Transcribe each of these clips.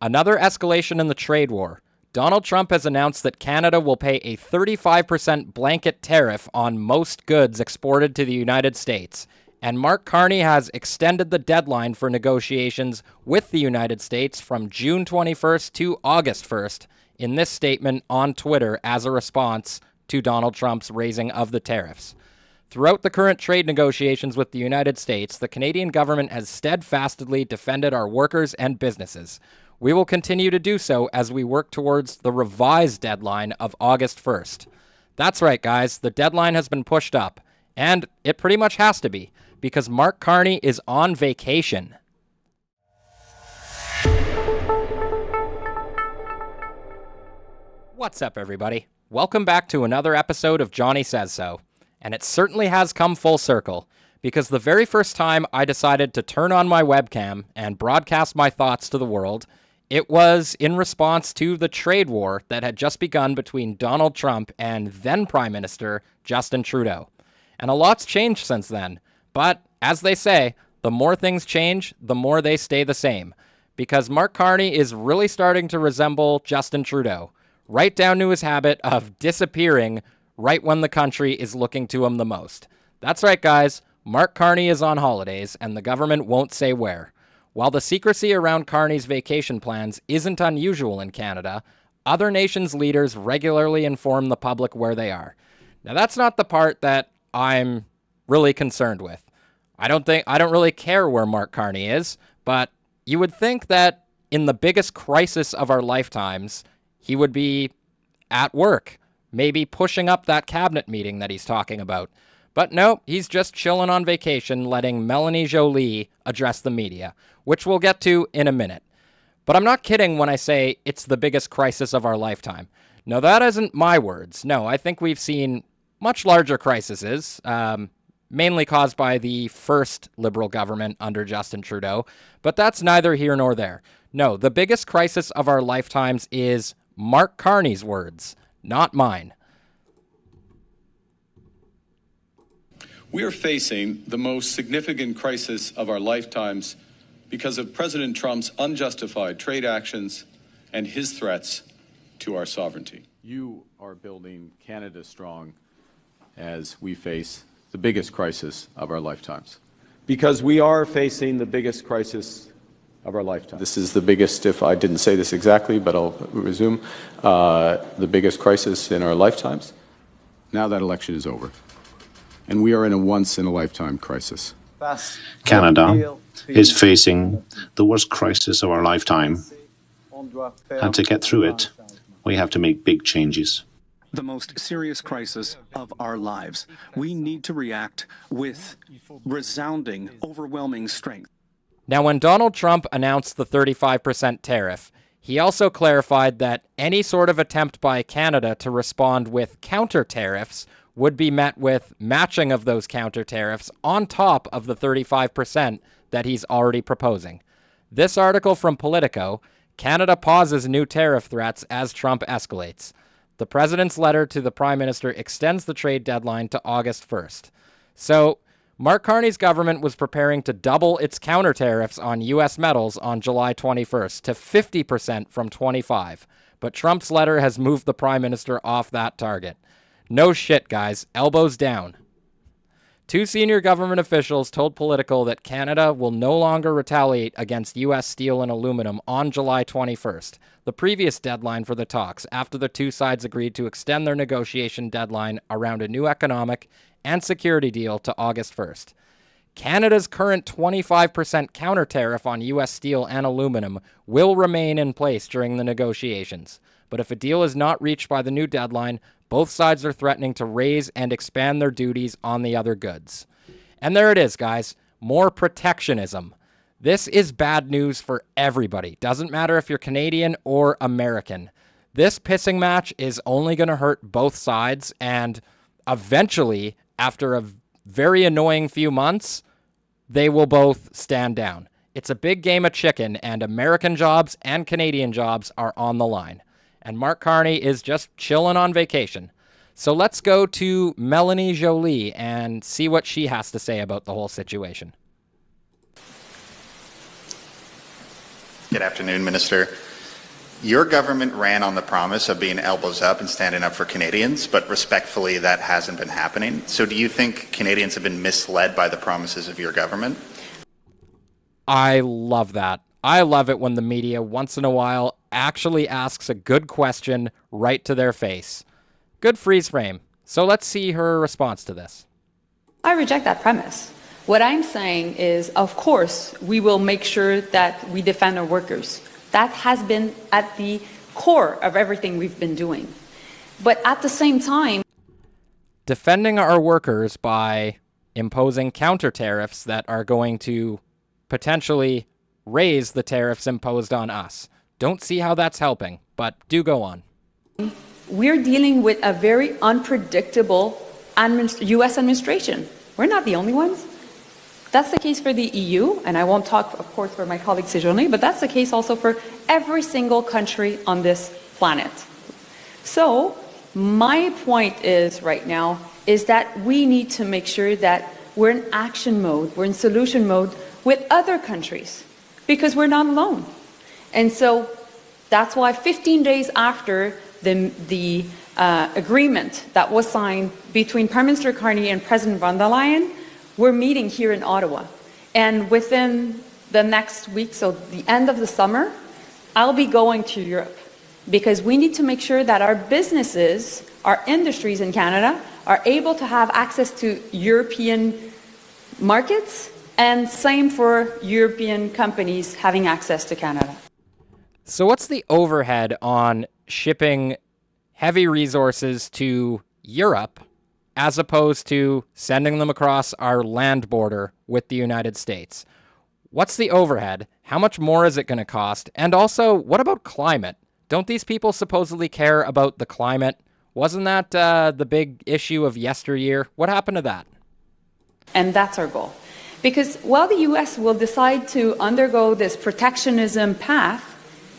Another escalation in the trade war. Donald Trump has announced that Canada will pay a 35% blanket tariff on most goods exported to the United States. And Mark Carney has extended the deadline for negotiations with the United States from June 21st to August 1st in this statement on Twitter as a response to Donald Trump's raising of the tariffs. Throughout the current trade negotiations with the United States, the Canadian government has steadfastly defended our workers and businesses. We will continue to do so as we work towards the revised deadline of August 1st. That's right, guys. The deadline has been pushed up, and it pretty much has to be, because Mark Carney is on vacation. What's up, everybody? Welcome back to another episode of Johnny Says So. And it certainly has come full circle, because the very first time I decided to turn on my webcam and broadcast my thoughts to the world, it was in response to the trade war that had just begun between Donald Trump and then Prime Minister Justin Trudeau. And a lot's changed since then. But, as they say, the more things change, the more they stay the same. Because Mark Carney is really starting to resemble Justin Trudeau, right down to his habit of disappearing right when the country is looking to him the most. That's right, guys. Mark Carney is on holidays, and the government won't say where. While the secrecy around Carney's vacation plans isn't unusual in Canada, other nations' leaders regularly inform the public where they are. Now, that's not the part that I'm really concerned with. I don't really care where Mark Carney is, but you would think that in the biggest crisis of our lifetimes, he would be at work, maybe pushing up that cabinet meeting that he's talking about. But no, he's just chilling on vacation, letting Mélanie Joly address the media, which we'll get to in a minute. But I'm not kidding when I say it's the biggest crisis of our lifetime. No, that isn't my words. No, I think we've seen much larger crises, mainly caused by the first Liberal government under Justin Trudeau. But that's neither here nor there. No, the biggest crisis of our lifetimes is Mark Carney's words, not mine. We are facing the most significant crisis of our lifetimes because of President Trump's unjustified trade actions and his threats to our sovereignty. You are building Canada strong as we face the biggest crisis of our lifetimes. Because we are facing the biggest crisis of our lifetime. This is the biggest, if I didn't say this exactly, but I'll resume, the biggest crisis in our lifetimes. Now that election is over, and we are in a once-in-a-lifetime crisis. Canada is facing the worst crisis of our lifetime, and to get through it, we have to make big changes. The most serious crisis of our lives. We need to react with resounding, overwhelming strength. Now, when Donald Trump announced the 35% tariff, he also clarified that any sort of attempt by Canada to respond with counter tariffs would be met with matching of those counter tariffs on top of the 35% that he's already proposing. This article from Politico, Canada pauses new tariff threats as Trump escalates. The president's letter to the prime minister extends the trade deadline to August 1st. So, Mark Carney's government was preparing to double its counter tariffs on U.S. metals on July 21st to 50% from 25%. But Trump's letter has moved the prime minister off that target. No shit, guys. Elbows down. Two senior government officials told Politico that Canada will no longer retaliate against U.S. steel and aluminum on July 21st, the previous deadline for the talks, after the two sides agreed to extend their negotiation deadline around a new economic and security deal to August 1st. Canada's current 25% counter tariff on U.S. steel and aluminum will remain in place during the negotiations. But if a deal is not reached by the new deadline, both sides are threatening to raise and expand their duties on the other goods. And there it is, guys. More protectionism. This is bad news for everybody. Doesn't matter if you're Canadian or American. This pissing match is only going to hurt both sides, and eventually, after a very annoying few months, they will both stand down. It's a big game of chicken, and American jobs and Canadian jobs are on the line. And Mark Carney is just chilling on vacation. So let's go to Mélanie Joly and see what she has to say about the whole situation. Good afternoon, Minister. Your government ran on the promise of being elbows up and standing up for Canadians, but respectfully, that hasn't been happening. So do you think Canadians have been misled by the promises of your government? I love that. I love it when the media, once in a while, actually asks a good question right to their face. Good freeze frame. So let's see her response to this. I reject that premise. What I'm saying is, of course, we will make sure that we defend our workers. That has been at the core of everything we've been doing. But at the same time, defending our workers by imposing counter tariffs that are going to potentially raise the tariffs imposed on us. Don't see how that's helping, but do go on. we're dealing with a very unpredictable U.S. administration. We're not the only ones. That's the case for the EU, and I won't talk, of course, for my colleague Séjourné, but that's the case also for every single country on this planet. So my point is right now is that we need to make sure that we're in action mode, we're in solution mode with other countries, because we're not alone. And so that's why 15 days after the agreement that was signed between Prime Minister Carney and President von der Leyen, we're meeting here in Ottawa. And within the next week, so the end of the summer, I'll be going to Europe, because we need to make sure that our businesses, our industries in Canada, are able to have access to European markets, and same for European companies having access to Canada. So what's the overhead on shipping heavy resources to Europe as opposed to sending them across our land border with the United States? What's the overhead? How much more is it going to cost? And also, what about climate? Don't these people supposedly care about the climate? Wasn't that the big issue of yesteryear? What happened to that? And that's our goal. Because while the U.S. will decide to undergo this protectionism path,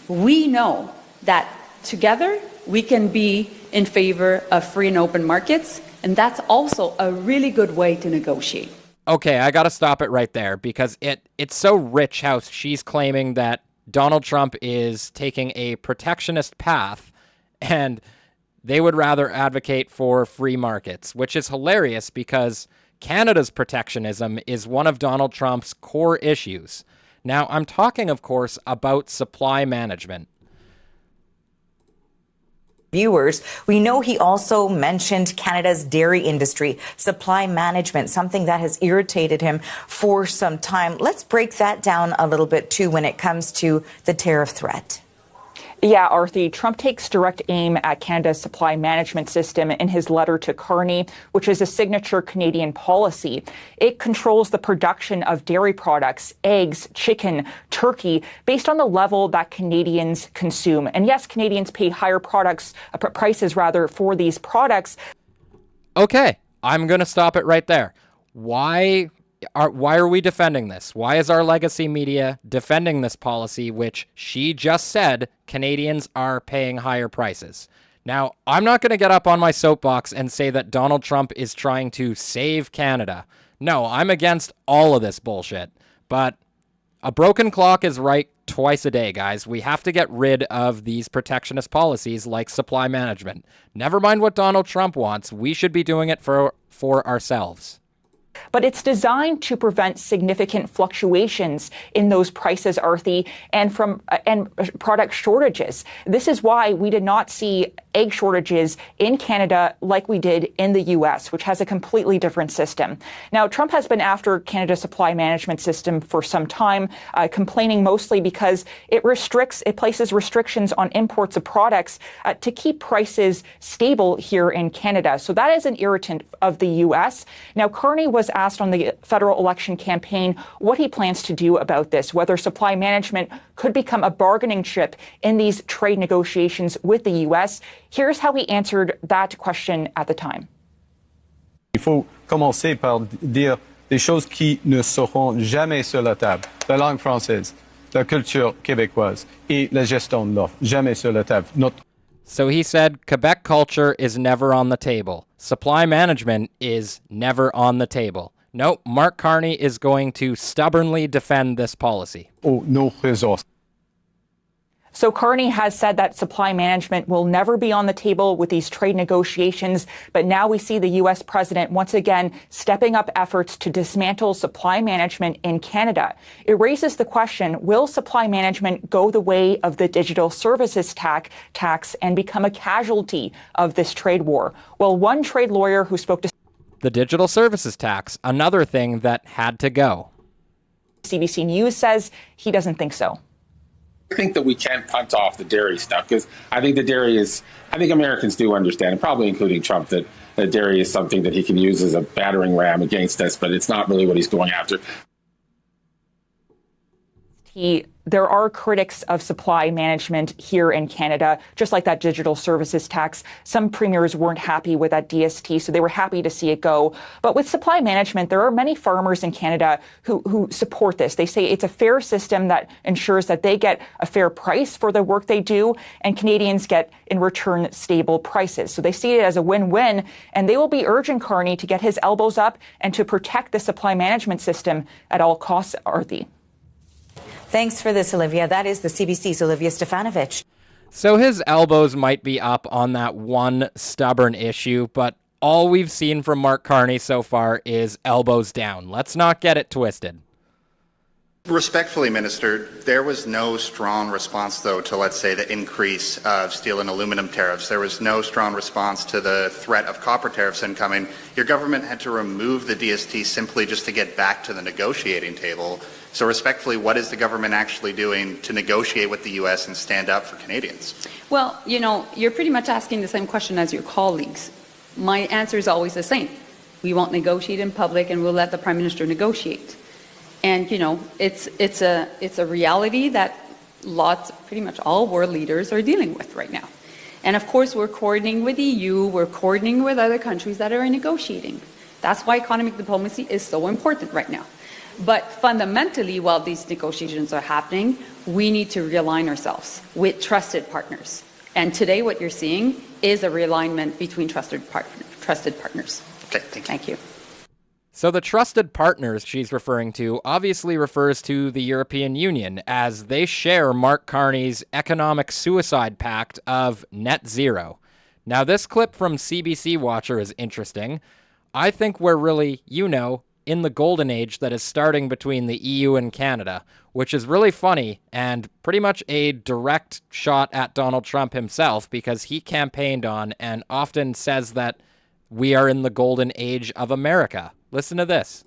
we know that together we can be in favor of free and open markets, and that's also a really good way to negotiate. Okay, I got to stop it right there, because it's so rich how she's claiming that Donald Trump is taking a protectionist path and they would rather advocate for free markets, which is hilarious because Canada's protectionism is one of Donald Trump's core issues. Now, I'm talking, of course, about supply management. Viewers, we know he also mentioned Canada's dairy industry, supply management, something that has irritated him for some time. Let's break that down a little bit, too, when it comes to the tariff threat. Yeah, Arthi, Trump takes direct aim at Canada's supply management system in his letter to Carney, which is a signature Canadian policy. It controls the production of dairy products, eggs, chicken, turkey, based on the level that Canadians consume. And yes, Canadians pay higher prices for these products. Okay, I'm going to stop it right there. Why are we defending this? Why is our legacy media defending this policy, which she just said Canadians are paying higher prices? Now, I'm not going to get up on my soapbox and say that Donald Trump is trying to save Canada. No, I'm against all of this bullshit. But a broken clock is right twice a day, guys. We have to get rid of these protectionist policies like supply management. Never mind what Donald Trump wants. We should be doing it for ourselves. But it's designed to prevent significant fluctuations in those prices, Arthi, and product shortages. This is why we did not see egg shortages in Canada like we did in the U.S., which has a completely different system. Now, Trump has been after Canada's supply management system for some time, complaining mostly because it places restrictions on imports of products to keep prices stable here in Canada. So that is an irritant of the U.S. Now, Carney was asked on the federal election campaign what he plans to do about this, whether supply management could become a bargaining chip in these trade negotiations with the U.S. Here's how he answered that question at the time. Il faut commencer par dire des choses qui ne seront jamais sur la table. La langue française, la culture québécoise et la gestion de l'offre. Jamais sur la table. So he said Quebec culture is never on the table. Supply management is never on the table. Nope, Mark Carney is going to stubbornly defend this policy. Nos ressources. So Carney has said that supply management will never be on the table with these trade negotiations. But now we see the U.S. president once again stepping up efforts to dismantle supply management in Canada. It raises the question, will supply management go the way of the digital services tax and become a casualty of this trade war? Well, one trade lawyer who spoke to the digital services tax, another thing that had to go. CBC News says he doesn't think so. I think that we can't punt off the dairy stuff because I think Americans do understand, and probably including Trump, that dairy is something that he can use as a battering ram against us, but it's not really what he's going after. There are critics of supply management here in Canada, just like that digital services tax. Some premiers weren't happy with that DST, so they were happy to see it go. But with supply management, there are many farmers in Canada who support this. They say it's a fair system that ensures that they get a fair price for the work they do, and Canadians get, in return, stable prices. So they see it as a win-win, and they will be urging Carney to get his elbows up and to protect the supply management system at all costs, Arthi. Thanks for this, Olivia. That is the CBC's Olivia Stefanovich. So his elbows might be up on that one stubborn issue, but all we've seen from Mark Carney so far is elbows down. Let's not get it twisted. Respectfully, Minister, there was no strong response, though, to, let's say, the increase of steel and aluminum tariffs. There was no strong response to the threat of copper tariffs incoming. Your government had to remove the DST simply just to get back to the negotiating table. So respectfully, what is the government actually doing to negotiate with the U.S. and stand up for Canadians? Well, you're pretty much asking the same question as your colleagues. My answer is always the same. We won't negotiate in public, and we'll let the Prime Minister negotiate. And, it's a reality that pretty much all world leaders are dealing with right now. And of course, we're coordinating with the EU, we're coordinating with other countries that are negotiating. That's why economic diplomacy is so important right now. But fundamentally, while these negotiations are happening, we need to realign ourselves with trusted partners. And today, what you're seeing is a realignment between trusted partners. Okay, thank you. Thank you. So the trusted partners she's referring to obviously refers to the European Union, as they share Mark Carney's economic suicide pact of net zero. Now, this clip from CBC Watcher is interesting. I think we're really, in the golden age that is starting between the EU and Canada, which is really funny and pretty much a direct shot at Donald Trump himself, because he campaigned on and often says that we are in the golden age of America. Listen to this.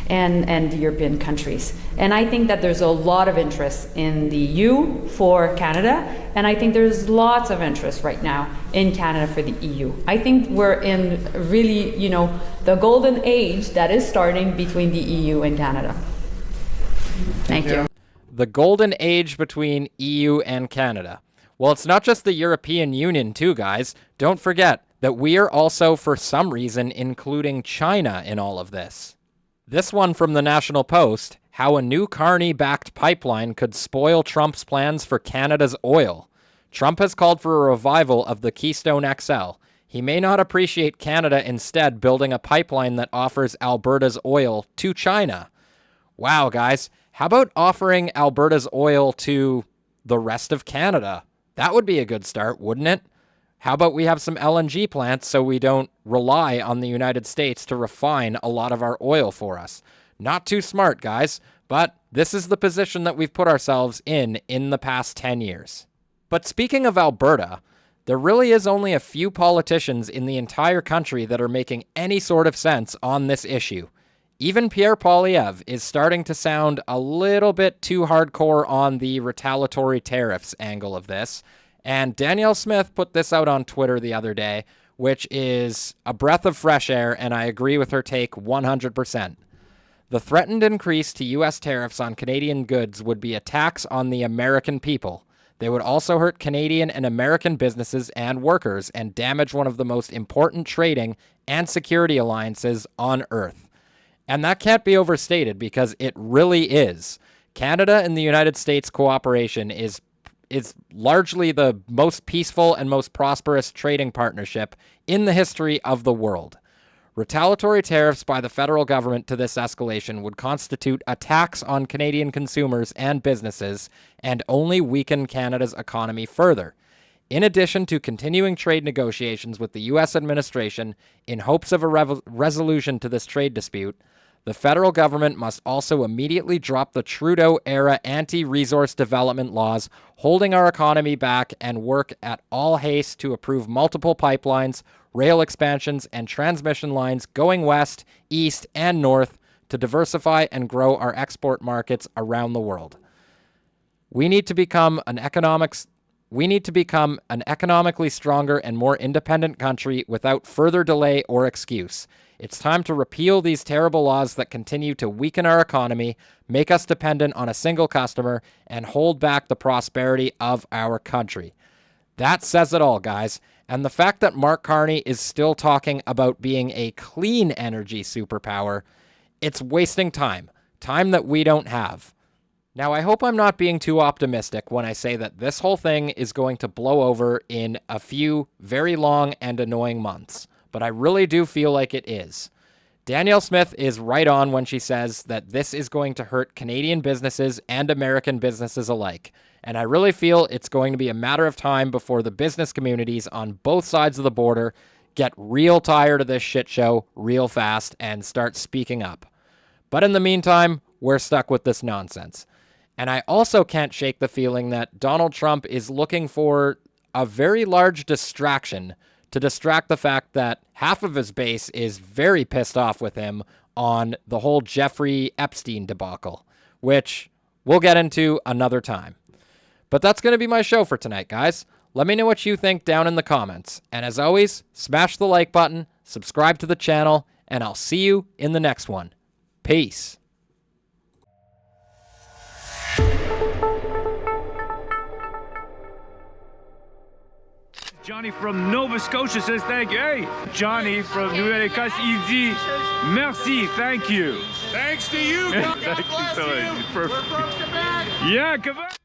And European countries. And I think that there's a lot of interest in the EU for Canada, and I think there's lots of interest right now in Canada for the EU. I think we're in really, the golden age that is starting between the EU and Canada. Thank you. The golden age between EU and Canada. Well, it's not just the European Union too, guys. Don't forget that we are also, for some reason, including China in all of this. This one from the National Post, how a new Carney-backed pipeline could spoil Trump's plans for Canada's oil. Trump has called for a revival of the Keystone XL. He may not appreciate Canada instead building a pipeline that offers Alberta's oil to China. Wow, guys, how about offering Alberta's oil to the rest of Canada? That would be a good start, wouldn't it? How about we have some LNG plants so we don't rely on the United States to refine a lot of our oil for us? Not too smart, guys, but this is the position that we've put ourselves in the past 10 years. But speaking of Alberta, there really is only a few politicians in the entire country that are making any sort of sense on this issue. Even Pierre Poilievre is starting to sound a little bit too hardcore on the retaliatory tariffs angle of this. And Danielle Smith put this out on Twitter the other day, which is a breath of fresh air, and I agree with her take 100%. The threatened increase to U.S. tariffs on Canadian goods would be a tax on the American people. They would also hurt Canadian and American businesses and workers and damage one of the most important trading and security alliances on Earth. And that can't be overstated because it really is. Canada and the United States cooperation is largely the most peaceful and most prosperous trading partnership in the history of the world. Retaliatory tariffs by the federal government to this escalation would constitute a tax on Canadian consumers and businesses and only weaken Canada's economy further. In addition to continuing trade negotiations with the U.S. administration in hopes of a resolution to this trade dispute, the federal government must also immediately drop the Trudeau-era anti-resource development laws holding our economy back and work at all haste to approve multiple pipelines, rail expansions, and transmission lines going west, east, and north to diversify and grow our export markets around the world. We need to become an economically stronger and more independent country without further delay or excuse. It's time to repeal these terrible laws that continue to weaken our economy, make us dependent on a single customer, and hold back the prosperity of our country. That says it all, guys. And the fact that Mark Carney is still talking about being a clean energy superpower, it's wasting time. Time that we don't have. Now, I hope I'm not being too optimistic when I say that this whole thing is going to blow over in a few very long and annoying months, but I really do feel like it is. Danielle Smith is right on when she says that this is going to hurt Canadian businesses and American businesses alike, and I really feel it's going to be a matter of time before the business communities on both sides of the border get real tired of this shit show real fast and start speaking up. But in the meantime, we're stuck with this nonsense. And I also can't shake the feeling that Donald Trump is looking for a very large distraction to distract the fact that half of his base is very pissed off with him on the whole Jeffrey Epstein debacle, which we'll get into another time. But that's going to be my show for tonight, guys. Let me know what you think down in the comments. And as always, smash the like button, subscribe to the channel, and I'll see you in the next one. Peace. Johnny from Nova Scotia says thank you. Hey, Johnny from Nouvelle-Écosse, il dit merci, thank you. Thanks to you. God Thank you bless so much. you. Perfect. We're from Quebec. Yeah, Quebec.